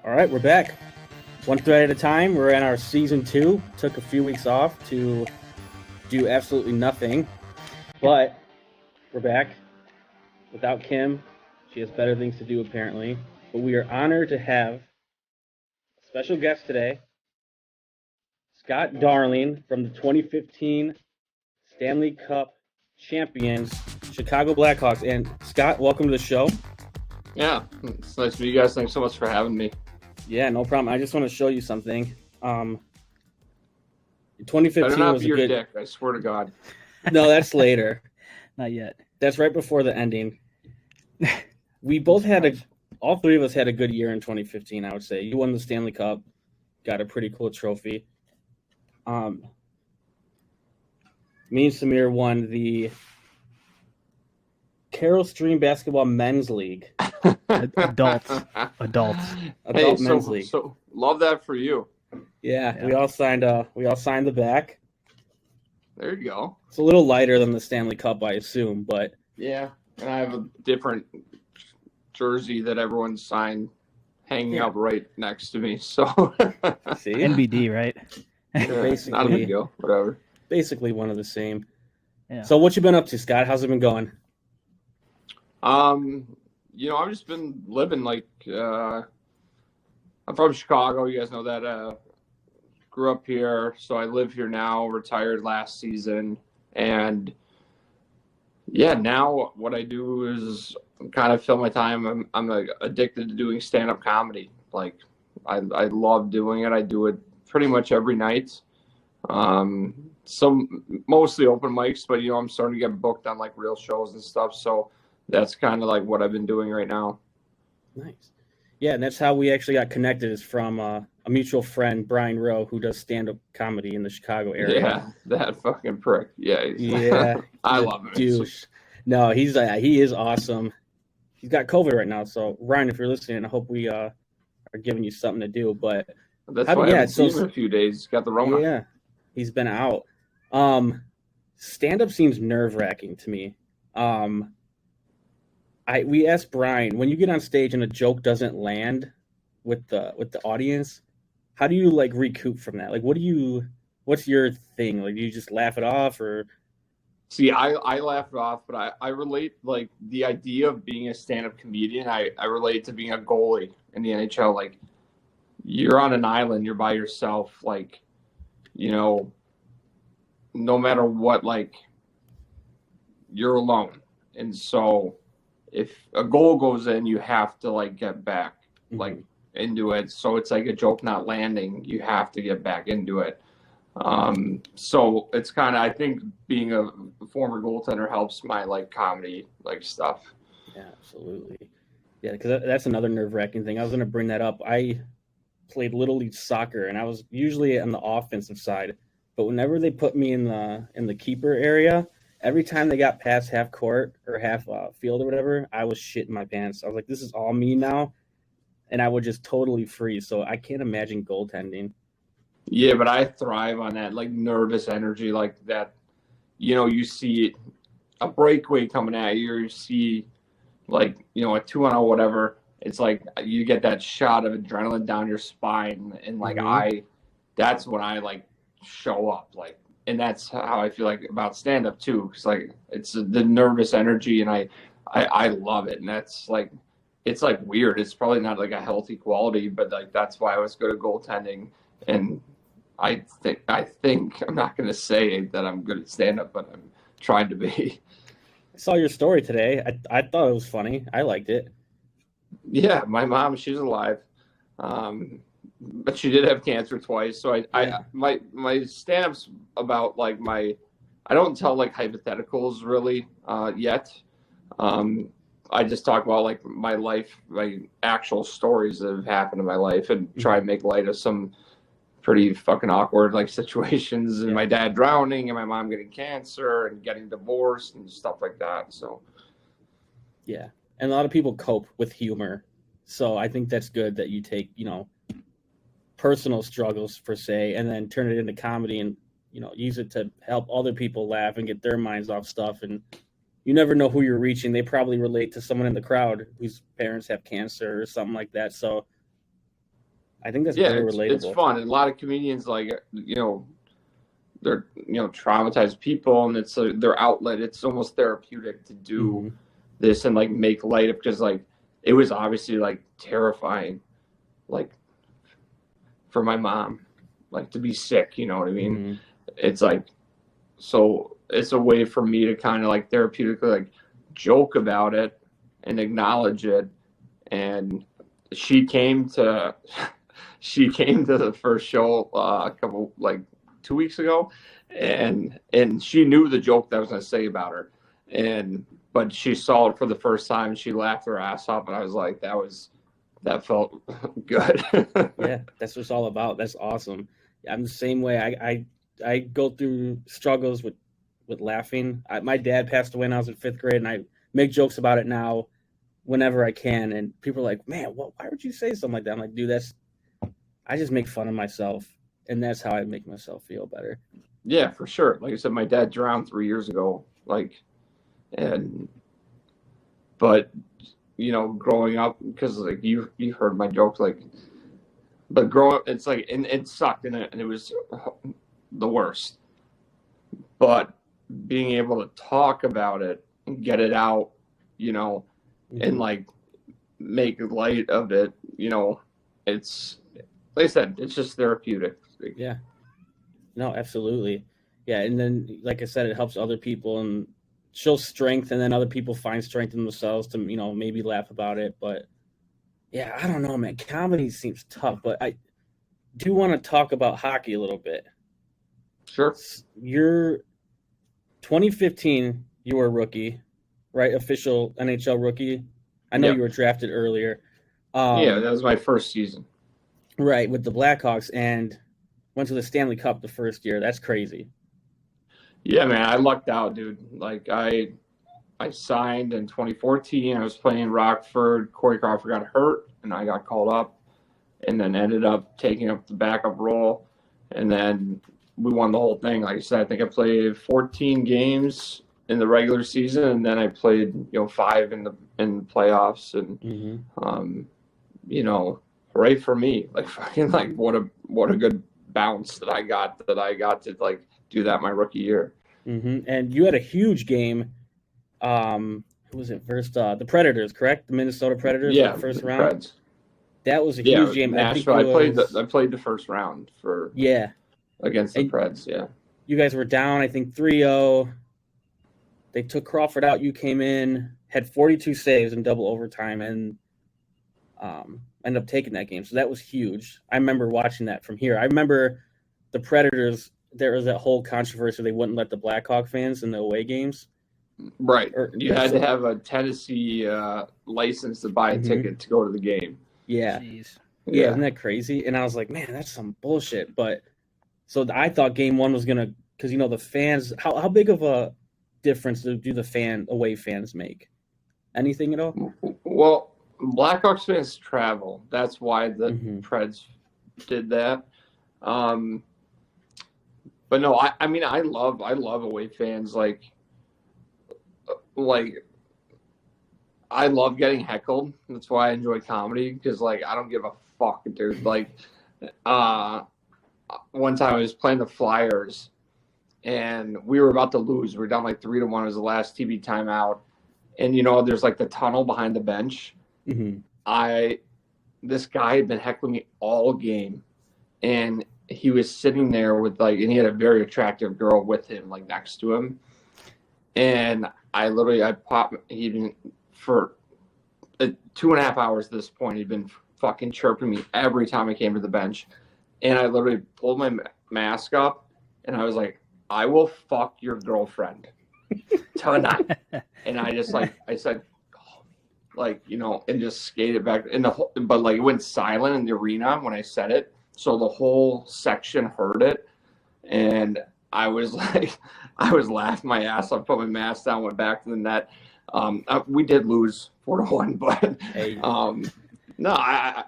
All right, we're back. One thread at a time. We're in our season 2. Took a few weeks off to do absolutely nothing, but we're back without Kim. She has better things to do apparently. But we are honored to have a special guest today, Scott.darling from the 2015 Stanley Cup champions, Chicago Blackhawks. And Scott, welcome to the show. Yeah, it's nice to meet you guys. Thanks so much for having me. Yeah, no problem. I just want to show you something. 2015 Better not was be a your good. dick, I swear to God. No, that's later. Not yet. That's right before the ending. We both had all three of us had a good year in 2015. I would say you won the Stanley Cup, got a pretty cool trophy. Me and Samir won the Carroll Stream Basketball Men's League. Adults. Adult Men's League. So love that for you. Yeah, we all signed the back. There you go. It's a little lighter than the Stanley Cup, I assume, but Yeah, and I have a different jersey that everyone signed hanging up right next to me. So see, NBD, right? Basically, not a big deal. Whatever. Basically one of the same. Yeah. So what you been up to, Scott? How's it been going? I've just been living like I'm from Chicago. You guys know that. Grew up here, so I live here now. Retired last season, and yeah, now what I do is kind of fill my time. I'm addicted to doing stand-up comedy. Like I love doing it. I do it pretty much every night. Some mostly open mics, but I'm starting to get booked on like real shows and stuff. So that's kind of like what I've been doing right now. Nice. Yeah, and that's how we actually got connected, is from a mutual friend, Brian Rowe, who does stand-up comedy in the Chicago area. Yeah, that fucking prick. Yeah. Yeah. I love him. Douche. No, he is awesome. He's got COVID right now, so Ryan, if you're listening, I hope we are giving you something to do. But that's why I haven't seen him in a few days. He's got the Rona. Yeah, he's been out. Stand-up seems nerve-wracking to me. We asked Brian, when you get on stage and a joke doesn't land with the audience, how do you like recoup from that? Like, what's your thing? Like, do you just laugh it off, or? See, I laugh it off, but I relate, like, the idea of being a stand-up comedian, I relate to being a goalie in the NHL. Like, you're on an island, you're by yourself, like, no matter what, like, you're alone. And so if a goal goes in, you have to, like, get back, like, into it. So it's like a joke not landing, you have to get back into it. So it's kind of, I think being a former goaltender helps my like comedy like stuff. Yeah, absolutely. Yeah, because that's another nerve-wracking thing. I was going to bring that up. I played Little League soccer, and I was usually on the offensive side. But whenever they put me in the keeper area, every time they got past half court or half field or whatever, I was shitting my pants. I was like, this is all me now. And I would just totally freeze. So I can't imagine goaltending. Yeah, but I thrive on that, like, nervous energy, like that. You see a breakaway coming at you, or you see, like, a 2-on-0 whatever. It's like you get that shot of adrenaline down your spine, and like that's when I like show up, like, and that's how I feel like about stand-up too, because like it's the nervous energy, and I love it, and that's like, it's like weird. It's probably not like a healthy quality, but like that's why I was good at goaltending. And I think I'm not going to say that I'm good at stand-up, but I'm trying to be. I saw your story today. I thought it was funny. I liked it. Yeah, my mom, she's alive, but she did have cancer twice. So my stand-up's about like I don't tell like hypotheticals really yet. I just talk about like my life, like actual stories that have happened in my life, and try and make light of some pretty fucking awkward like situations, and my dad drowning and my mom getting cancer and getting divorced and stuff like that. So yeah, and a lot of people cope with humor, so I think that's good that you take personal struggles per se and then turn it into comedy, and use it to help other people laugh and get their minds off stuff. And you never know who you're reaching. They probably relate to someone in the crowd whose parents have cancer or something like that. So I think that's Yeah, very relatable. it's fun. And a lot of comedians, like, they're, traumatized people, and it's their outlet. It's almost therapeutic to do this and, like, make light of, because, like, it was obviously, like, terrifying, like, for my mom, like, to be sick, you know what I mean? It's like, so it's a way for me to kind of, like, therapeutically, like, joke about it and acknowledge it. And she came to the first show a couple, like, 2 weeks ago, and she knew the joke that I was going to say about her, but she saw it for the first time and she laughed her ass off, and I was like, that felt good. Yeah, that's what it's all about. That's awesome. I'm the same way. I go through struggles with laughing. My dad passed away when I was in 5th grade, and I make jokes about it now whenever I can, and people are like, man, why would you say something like that? I'm like, dude, I just make fun of myself, and that's how I make myself feel better. Yeah, for sure. Like I said, my dad drowned 3 years ago, but growing up, because, like, you heard my jokes, like, but growing up, it's like, and it sucked, and it was the worst. But being able to talk about it and get it out, and, like, make light of it, it's, like I said, it's just therapeutic. Yeah. No, absolutely. Yeah, and then, like I said, it helps other people and shows strength, and then other people find strength in themselves to, maybe laugh about it. But yeah, I don't know, man. Comedy seems tough, but I do want to talk about hockey a little bit. Sure. You're 2015, you were a rookie, right? Official NHL rookie. I know you were drafted earlier. Yeah, that was my first season. Right, with the Blackhawks, and went to the Stanley Cup the first year. That's crazy. Yeah, man, I lucked out, dude. Like, I signed in 2014. I was playing in Rockford. Corey Crawford got hurt, and I got called up, and then ended up taking up the backup role. And then we won the whole thing. Like I said, I think I played 14 games in the regular season, and then I played 5 in the playoffs. And hooray for me! Like, fucking, like, what a good bounce that I got to, like, do that my rookie year. And you had a huge game. Who was it versus the Predators? Correct, the Minnesota Predators. Yeah, in the first the round. Preds. That was a huge game. Nashville. I played the first round against the Preds. Yeah, you guys were down, I think 3-0. They took Crawford out. You came in, had 42 saves in double overtime, and ended up taking that game. So that was huge. I remember watching that from here. I remember the Predators. There was that whole controversy. They wouldn't let the Blackhawk fans in the away games. Right. You had to have a Tennessee license to buy a ticket to go to the game. Yeah. Jeez. Yeah, isn't that crazy? And I was like, man, that's some bullshit. But so I thought game one was gonna, because the fans. How big of a difference do the away fans make? Anything at all? Well, Blackhawks fans travel. That's why the Preds did that. But no, I mean, I love away fans. Like I love getting heckled. That's why I enjoy comedy, because, like, I don't give a fuck, dude. Like, one time I was playing the Flyers, and we were about to lose. We were down like 3-1. It was the last TV timeout, and there's, like, the tunnel behind the bench. This guy had been heckling me all game, and he was sitting there with, like, and he had a very attractive girl with him, like, next to him, and I popped. He'd been for 2.5 hours at this point. He'd been fucking chirping me every time I came to the bench, and I literally pulled my mask up, and I was like, "I will fuck your girlfriend tonight." And I just, like, I said, "Call me," like, and just skated back in but, like, it went silent in the arena when I said it, so the whole section heard it, and I was like, I was laughing my ass off, put my mask down, went back to the net. We did lose 4-1, but no, I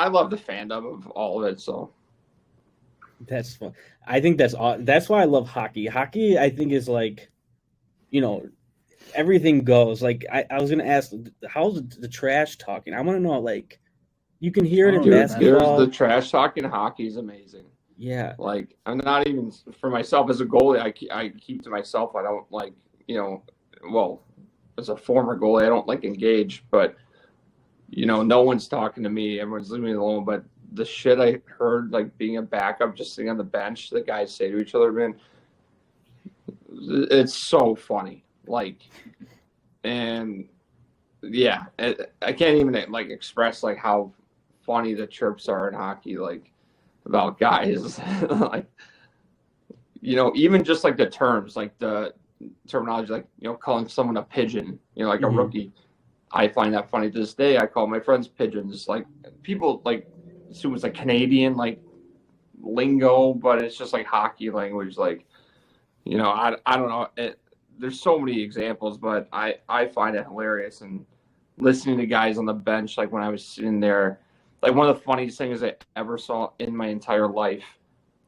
love the fandom of all of it. So that's fun. I think that's why I love hockey. Hockey, I think, is like, everything goes. Like, I was gonna ask, how's the trash talking? I want to know, like, You can hear it in Oh, Dude, basketball. there's the trash talk in hockey is amazing. Yeah. Like, I'm not even, for myself as a goalie, I keep to myself. I don't like, well, as a former goalie, I don't like engage, but, no one's talking to me. Everyone's leaving me alone. But the shit I heard, like being a backup, just sitting on the bench, the guys say to each other, man, it's so funny. Like, and yeah, I can't even like express like how funny the chirps are in hockey, like about guys, like even just like the terms, like the terminology, like calling someone a pigeon, like a rookie. I find that funny to this day. I call my friends pigeons. Like people like assume it's like Canadian like lingo, but it's just like hockey language. Like I don't know. There's so many examples, but I find it hilarious. And listening to guys on the bench, like when I was sitting there, like one of the funniest things I ever saw in my entire life,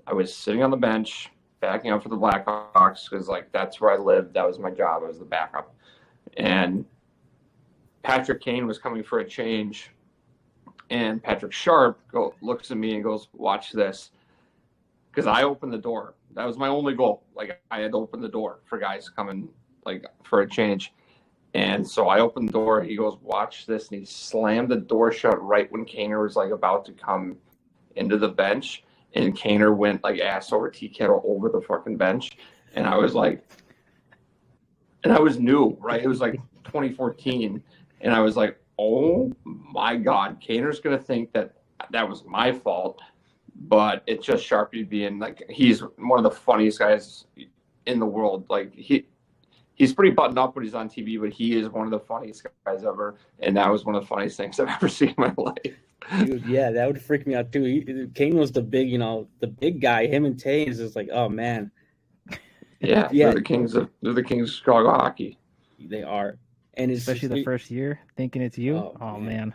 I was sitting on the bench, backing up for the Blackhawks, because like that's where I lived. That was my job. I was the backup. And Patrick Kane was coming for a change. And Patrick Sharp looks at me and goes, "Watch this." Because I opened the door. That was my only goal. Like I had to open the door for guys coming like for a change. And so I opened the door. He goes, "Watch this." And he slammed the door shut right when Kaner was like about to come into the bench. And Kaner went like ass over tea kettle over the fucking bench. And I was like, and I was new, right? It was like 2014. And I was like, oh my God, Kaner's going to think that was my fault. But it's just Sharpie being like, he's one of the funniest guys in the world. Like he's pretty buttoned up when he's on TV, but he is one of the funniest guys ever. And that was one of the funniest things I've ever seen in my life. Dude, yeah, that would freak me out too. Kane was the big guy. Him and Tay is just like, oh man. Yeah, they're the kings of Chicago hockey. They are. And especially the first year, thinking it's you. Oh man.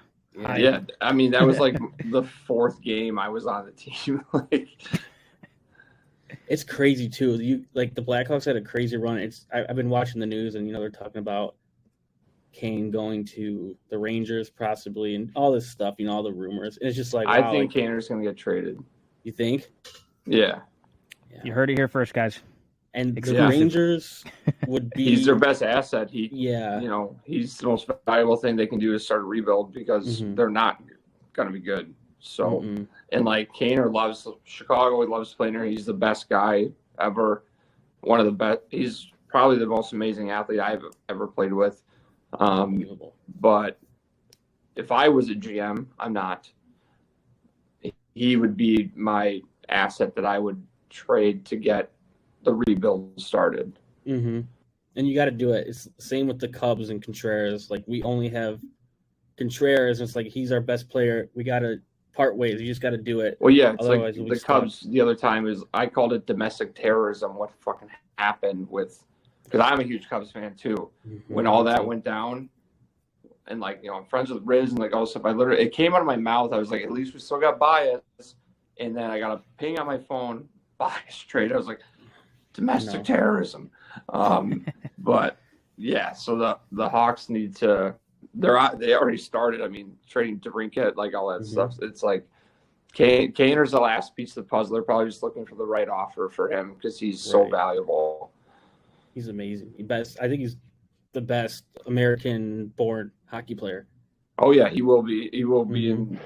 Yeah, I mean that was like the fourth game I was on the team. Like, it's crazy too. You like the Blackhawks had a crazy run. I've been watching the news, and they're talking about Kane going to the Rangers possibly, and all this stuff. All the rumors. And it's just like, wow, I think Kaner's gonna get traded. You think? Yeah. You heard it here first, guys. And the Rangers would be. He's their best asset. He's the most valuable thing they can do is start a rebuild because they're not going to be good. So, and like Kaner loves Chicago. He loves playing there. He's the best guy ever. One of the best. He's probably the most amazing athlete I've ever played with. But if I was a GM, I'm not. He would be my asset that I would trade to get the rebuild started. And you got to do it. It's the same with the Cubs and Contreras. Like we only have Contreras. And it's like he's our best player. We got to part ways. You just got to do it. Well, yeah, it's otherwise like the Cubs the other time I called it domestic terrorism. What fucking happened with? Because I'm a huge Cubs fan too. When all that went down, and like I'm friends with Riz and like all this stuff. It came out of my mouth. I was like, at least we still got bias. And then I got a ping on my phone, bias trade. I was like, domestic terrorism. But yeah, so the Hawks need to. They already started. I mean, trading DeBrincat, like all that stuff. It's like Kaner's the last piece of the puzzle. They're probably just looking for the right offer for him because he's so valuable. He's amazing. I think he's the best American-born hockey player. Oh yeah, he will be. He will be in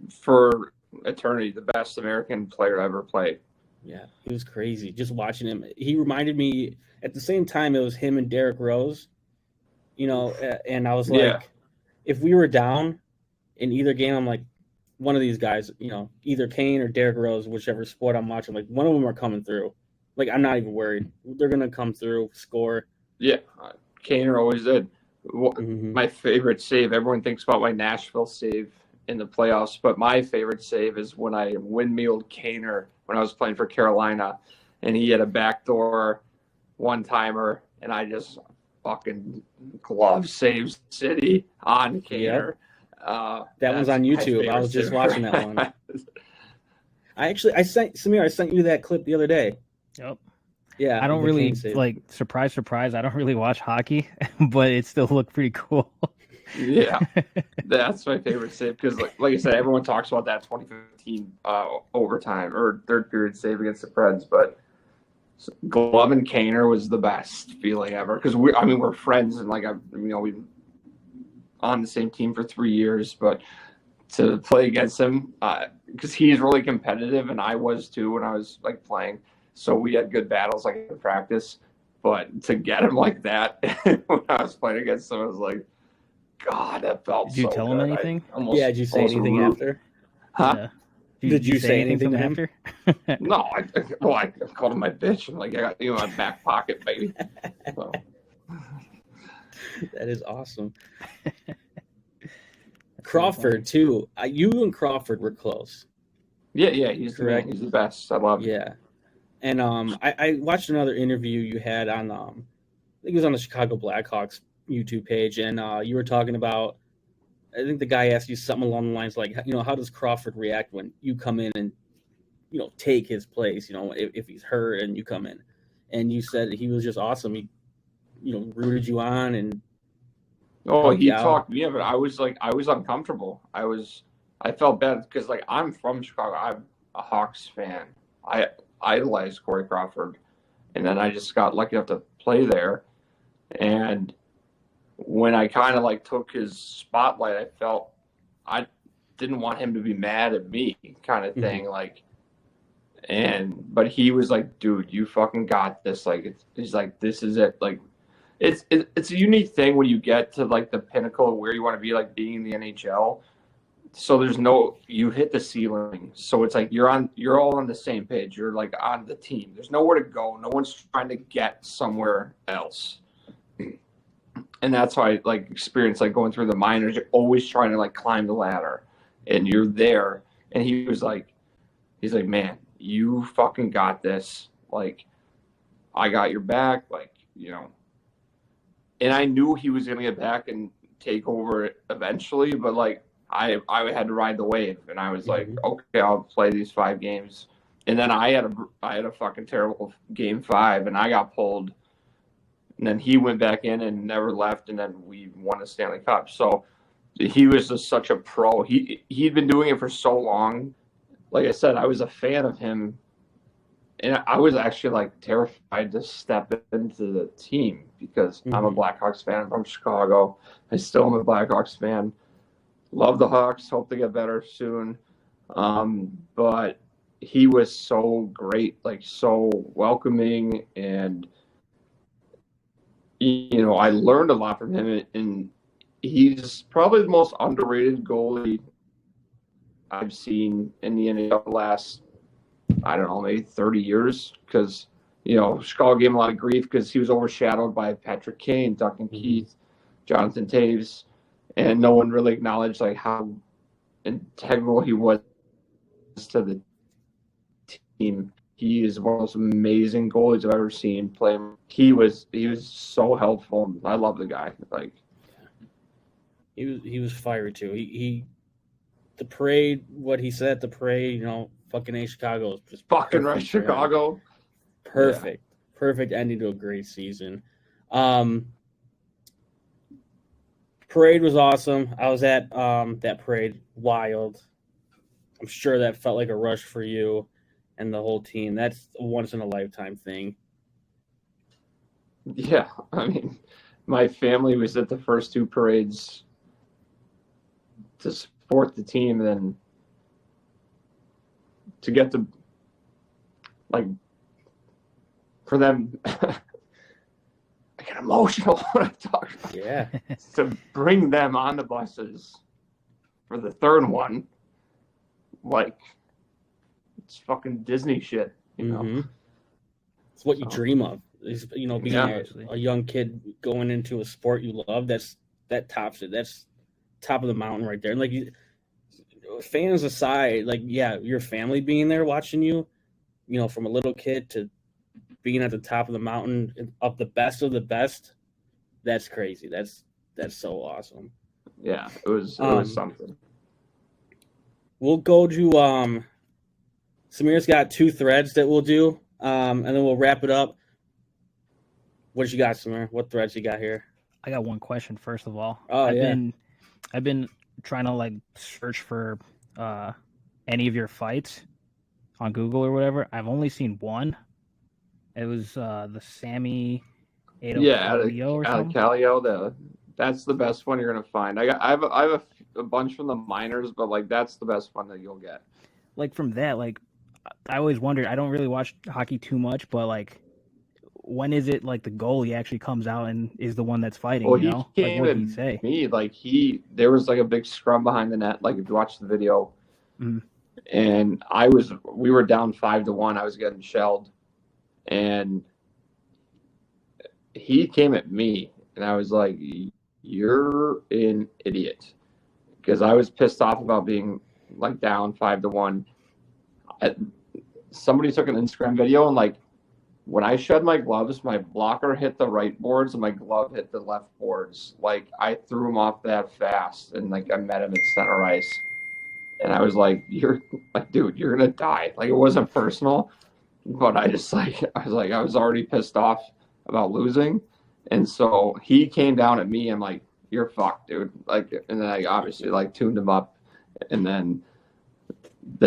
for eternity the best American player to ever play. Yeah, he was crazy. Just watching him, he reminded me. At the same time, it was him and Derrick Rose. And I was like, if we were down in either game, I'm like, one of these guys, either Kane or Derrick Rose, whichever sport I'm watching, like one of them are coming through. Like I'm not even worried. They're gonna come through, score. Yeah, Kaner always did. My favorite save. Everyone thinks about my Nashville save in the playoffs, but my favorite save is when I windmilled Kaner when I was playing for Carolina, and he had a backdoor one-timer, and I just fucking glove saves City on Kaner. That was on YouTube. I was just watching that one. I sent you that clip the other day. Yep. Yeah. I don't really surprise. I don't really watch hockey, but it still looked pretty cool. Yeah, that's my favorite save because, like I said, everyone talks about that 2015 overtime or third period save against the Preds, but Glove and Kaner was the best feeling ever because we're friends and we've on the same team for 3 years, but to play against him because he's really competitive and I was too when I was like playing, so we had good battles like in practice, but to get him like that when I was playing against him, I was like, God, that felt so good. Did you tell him anything? Did you say anything after? Huh? Yeah. Did you say anything to him after? No, I called him my bitch. I'm like, I got you in my back pocket, baby. So. That is awesome. Crawford too. You and Crawford were close. Yeah, he's the man. He's the best. I love him. Yeah, and I watched another interview you had on I think it was on the Chicago Blackhawks YouTube page, and you were talking about. I think the guy asked you something along the lines like, how does Crawford react when you come in and take his place? If he's hurt and you come in, and you said he was just awesome. He rooted you on and. Oh, he talked. Yeah, but I was uncomfortable. I felt bad because I'm from Chicago. I'm a Hawks fan. I idolize Corey Crawford, and then I just got lucky enough to play there. And when I kind of took his spotlight, I felt I didn't want him to be mad at me, kind of thing. But he was like, "Dude, you fucking got this." He's like, "This is it." It's a unique thing when you get to the pinnacle of where you want to be, being in the NHL. So you hit the ceiling. So it's you're all on the same page. You're on the team. There's nowhere to go. No one's trying to get somewhere else. And that's how I experience going through the minors. You're always trying to climb the ladder, and you're there. And he's like, man, you fucking got this. I got your back. And I knew he was going to get back and take over eventually, but I had to ride the wave, and I was like, okay, I'll play these 5 games. And then I had a fucking terrible game 5, and I got pulled. And then he went back in and never left, and then we won the Stanley Cup. So he was just such a pro. He'd been doing it for so long. Like I said, I was a fan of him. And I was actually terrified to step into the team because I'm a Blackhawks fan. I'm from Chicago. I still am a Blackhawks fan. Love the Hawks. Hope they get better soon. But he was so great, so welcoming, and I learned a lot from him. And he's probably the most underrated goalie I've seen in the NHL the last, I don't know, maybe 30 years, because, Chicago gave him a lot of grief because he was overshadowed by Patrick Kane, Duncan Keith, Jonathan Toews, and no one really acknowledged how integral he was to the team. He is one of the most amazing goalies I've ever seen play. He was so helpful. I love the guy. He was fiery too. The parade, what he said at the parade, fucking A Chicago is just fucking right, Chicago. Perfect. Yeah. Perfect ending to a great season. Parade was awesome. I was at that parade. Wild. I'm sure that felt like a rush for you and the whole team. That's a once in a lifetime thing. Yeah, I mean, my family was at the first 2 parades to support the team, and then to get to for them I get emotional when I talk about it. To bring them on the buses for the 3rd one, it's fucking Disney shit, It's what you dream of. Is being a young kid going into a sport you love. That tops it. That's top of the mountain right there. And fans aside, your family being there watching you, from a little kid to being at the top of the mountain of the best, that's crazy. That's so awesome. Yeah, it was something. We'll go to Samir's got 2 threads that we'll do, and then we'll wrap it up. What you got, Samir? What threads you got here? I got one question first of all. Oh, I've yeah. been I've been trying to like search for any of your fights on Google or whatever. I've only seen one. It was the Sammy Yeah, Calio or out of something. Calio, that's the best one you're gonna find. I have a bunch from the minors, but like that's the best one that you'll get. Like from that, like I always wondered. I don't really watch hockey too much, but like, when is it like the goalie actually comes out and is the one that's fighting? Well, You he know, like came what at did he say? me like there was like a big scrum behind the net. Like if you watch the video, and we were down 5-1. I was getting shelled, and he came at me, and I was like, "You're an idiot," because I was pissed off about being like down 5-1. Somebody took an Instagram video, and like when I shed my gloves, my blocker hit the right boards and my glove hit the left boards. Like I threw him off that fast, and like I met him at center ice, and I was like, "You're like, dude, you're gonna die." Like it wasn't personal, but I was already pissed off about losing, and so he came down at me. I'm like, "You're fucked, dude." Like, and then I obviously like tuned him up, and then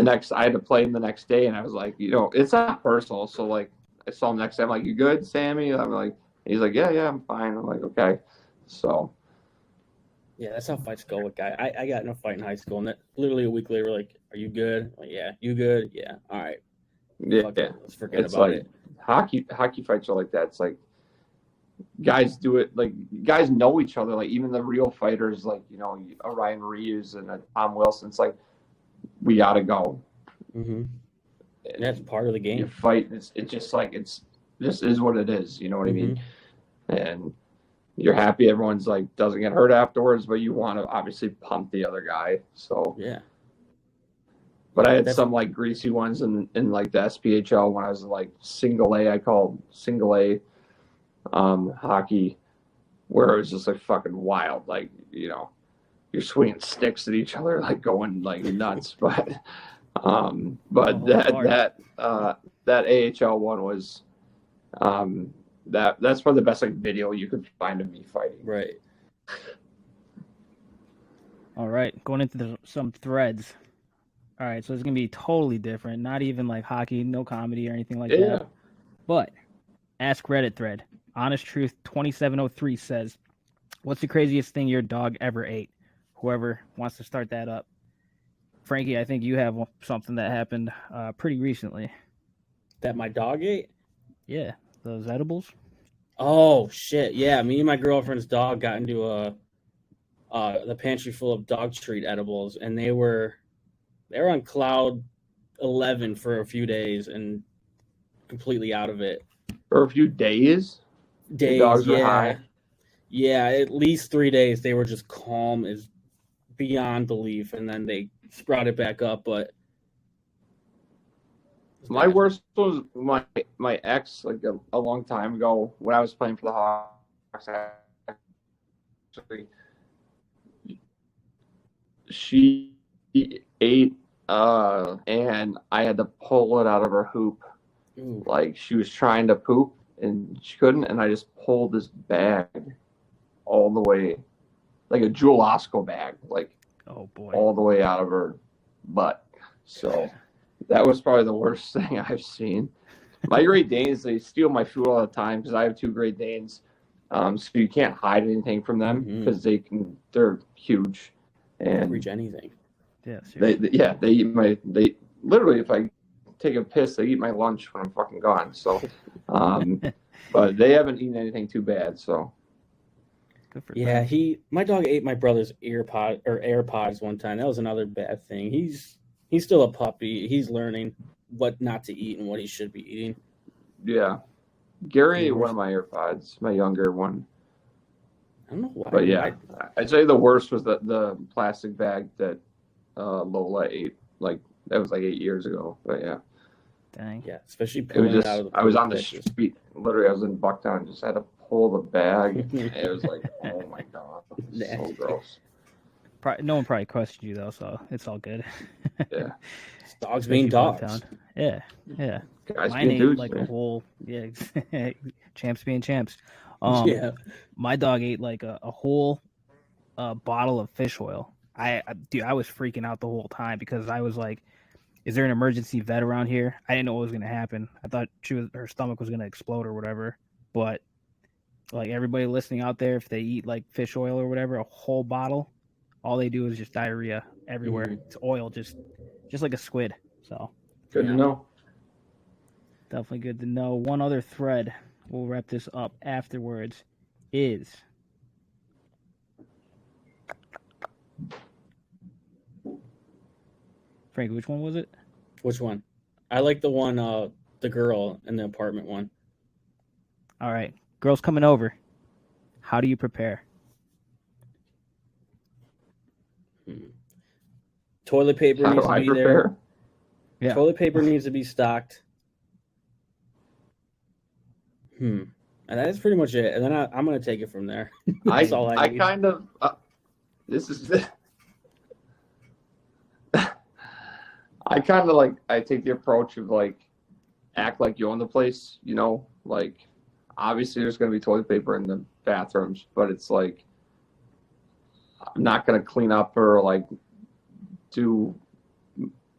I had to play him the next day, and I was like, it's not personal. So like, I saw him next day. I'm like, "You good, Sammy?" I'm like, he's like, "Yeah, I'm fine." I'm like, "Okay." So Yeah, that's how fights go with guys. I got in a fight in high school, and literally a week later, we're like, "Are you good?" I'm like, "Yeah, you good? Yeah, all right." yeah, Fuck it. Let's forget it's about like it. hockey fights are like that. It's like guys do it like guys know each other. Like even the real fighters, like a Ryan Reeves and a Tom Wilson. It's like we gotta go. Mm-hmm. That's part of the game. You fight. It's just like it's just is what it is. You know what I mean? And you're happy everyone's like doesn't get hurt afterwards, but you want to obviously pump the other guy. So yeah. But I had some like greasy ones in like the SPHL when I was like single A. I called single A hockey, where it was just like fucking wild. Like you're swinging sticks at each other, like going like nuts. But that AHL one was that's probably the best like video you could find of me fighting. Right. All right, going into some threads. All right, so it's gonna be totally different. Not even like hockey, no comedy or anything like that. But Ask Reddit thread. Honest Truth 2703 says, "What's the craziest thing your dog ever ate?" Whoever wants to start that up. Frankie, I think you have something that happened pretty recently. That my dog ate? Yeah, those edibles. Oh shit! Yeah, me and my girlfriend's dog got into the pantry full of dog treat edibles, and they were on cloud 11 for a few days and completely out of it. For a few days? The dogs were high? Yeah, at least 3 days. They were just calm as beyond belief, and then they sprouted back up. But my worst was my ex, like a long time ago when I was playing for the Hawks. Actually, she ate, and I had to pull it out of her hoop. Ooh. Like she was trying to poop and she couldn't, and I just pulled this bag all the way, like a Jewel Osco bag, like all the way out of her butt. So that was probably the worst thing I've seen. My Great Danes, they steal my food all the time because I have 2 Great Danes. So you can't hide anything from them because they're huge and reach anything. Yeah, they eat they literally, if I take a piss, they eat my lunch when I'm fucking gone. So, but they haven't eaten anything too bad. So, yeah, my dog ate my brother's AirPods one time. That was another bad thing. He's still a puppy. He's learning what not to eat and what he should be eating. Yeah, Gary ate one of my AirPods, my younger one. I don't know why. But yeah, I'd say the worst was the plastic bag that Lola ate. Like that was like 8 years ago. But yeah. Dang. Yeah, especially pulling it out of the I was on the street. Literally, I was in Bucktown. Just had to pull the bag. It was like, oh my god, so gross. No one probably questioned you though, so it's all good. Yeah. Dogs being dogs. Yeah. Guys Mine ate dudes, like man. a whole champs being champs. Yeah. My dog ate like a whole a bottle of fish oil. Dude, I was freaking out the whole time because I was like, is there an emergency vet around here? I didn't know what was going to happen. I thought her stomach was going to explode or whatever. But like everybody listening out there, if they eat like fish oil or whatever, a whole bottle, all they do is just diarrhea everywhere. Mhm. It's oil, just like a squid. So Good to know. definitely good to know. One other thread, we'll wrap this up afterwards, is Frank, which one was it? Which one? I like the one, the girl in the apartment one. All right. Girls coming over. How do you prepare? Toilet paper How needs do to I be prepare? there. Yeah. Toilet paper needs to be stocked. And that's pretty much it. And then I'm going to take it from there. That's all I need. kind of, this is, I kind of like, I take the approach of like, act like you own the place, you know, like, obviously there's going to be toilet paper in the bathrooms, but it's like, I'm not going to clean up or like do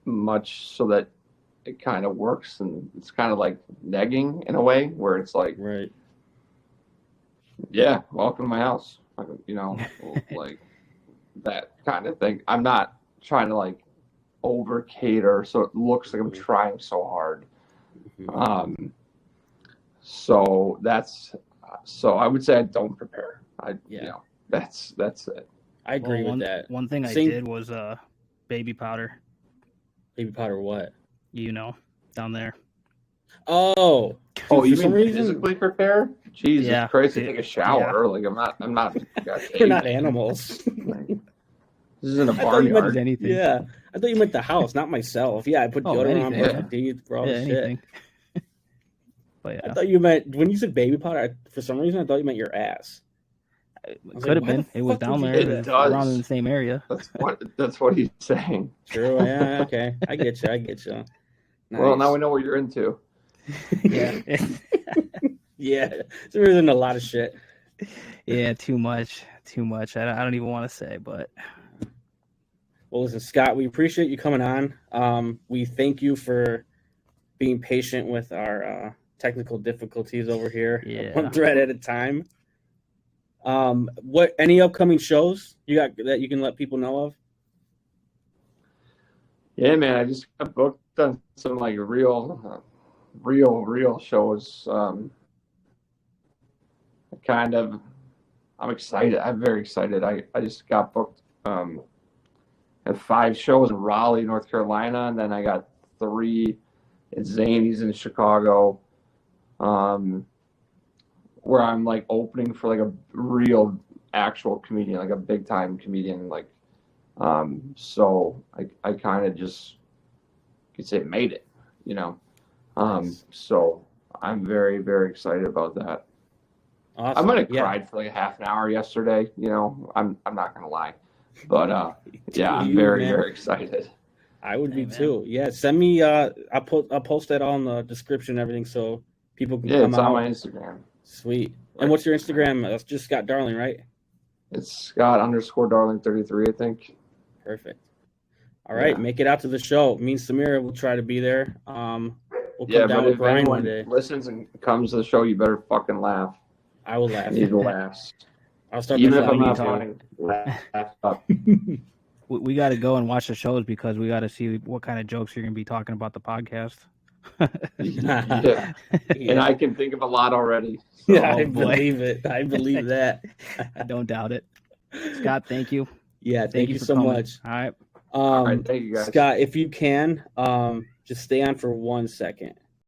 much so that it kind of works. And it's kind of like negging in a way where it's like, Right. yeah, welcome to my house, you know, like that kind of thing. I'm not trying to like over cater so it looks like I'm trying so hard. So I would say I don't prepare. You know, that's it. I agree with that. One thing I did was baby powder. Baby powder what? You know, down there. Oh. Oh, you mean physically prepare? Jesus Christ, dude, take a shower. Yeah. Like I'm not We're not animals. Like, this isn't a barnyard. Anything. Yeah. I thought you meant the house, not myself. Yeah, I put deodorant on, brush my teeth, for all this shit. But yeah. I thought you meant, when you said baby powder, for some reason I thought you meant your ass. It could have been. It was down there. It does. Around in the same area. That's what he's saying. True. Yeah. Okay. I get you. Nice. Well, now we know what you're into. Yeah. Yeah. There isn't a lot of shit. Yeah. Too much. I don't even want to say, but. Well, listen, Scott, we appreciate you coming on. We thank you for being patient with our technical difficulties over here. Yeah. One thread at a time. What any upcoming shows you got that you can let people know of? Yeah, man, I just got booked on some like real shows. I'm excited. I'm very excited. I just got booked at 5 shows in Raleigh, North Carolina, and then I got 3 at Zany's in Chicago. Where I'm like opening for like a real actual comedian, like a big time comedian, like so I kind of just could say made it, you know. So I'm very, very excited about that. Awesome. I might have cried for like a half an hour yesterday, you know. I'm not gonna lie. But yeah, I'm very, very excited. I would be too. Yeah, send me I'll post that all in the description and everything so people can come out. It's on my Instagram. Sweet. And what's your Instagram? That's just Scott.darling, right? It's Scott_darling 33, I think. Perfect. All right, make it out to the show. Me and Samira will try to be there. We'll come down with Brian one day. Listens and comes to the show, you better fucking laugh. I will laugh. I need to laugh. I'll start. Even if I'm not funny, laugh up. We got to go and watch the shows because we got to see what kind of jokes you're going to be talking about the podcast. Yeah. And I can think of a lot already. So. Yeah, I believe it. I believe that. I don't doubt it. Scott, thank you. Yeah, thank you so coming. much. All right. All right, thank you guys. Scott, if you can, just stay on for 1 second.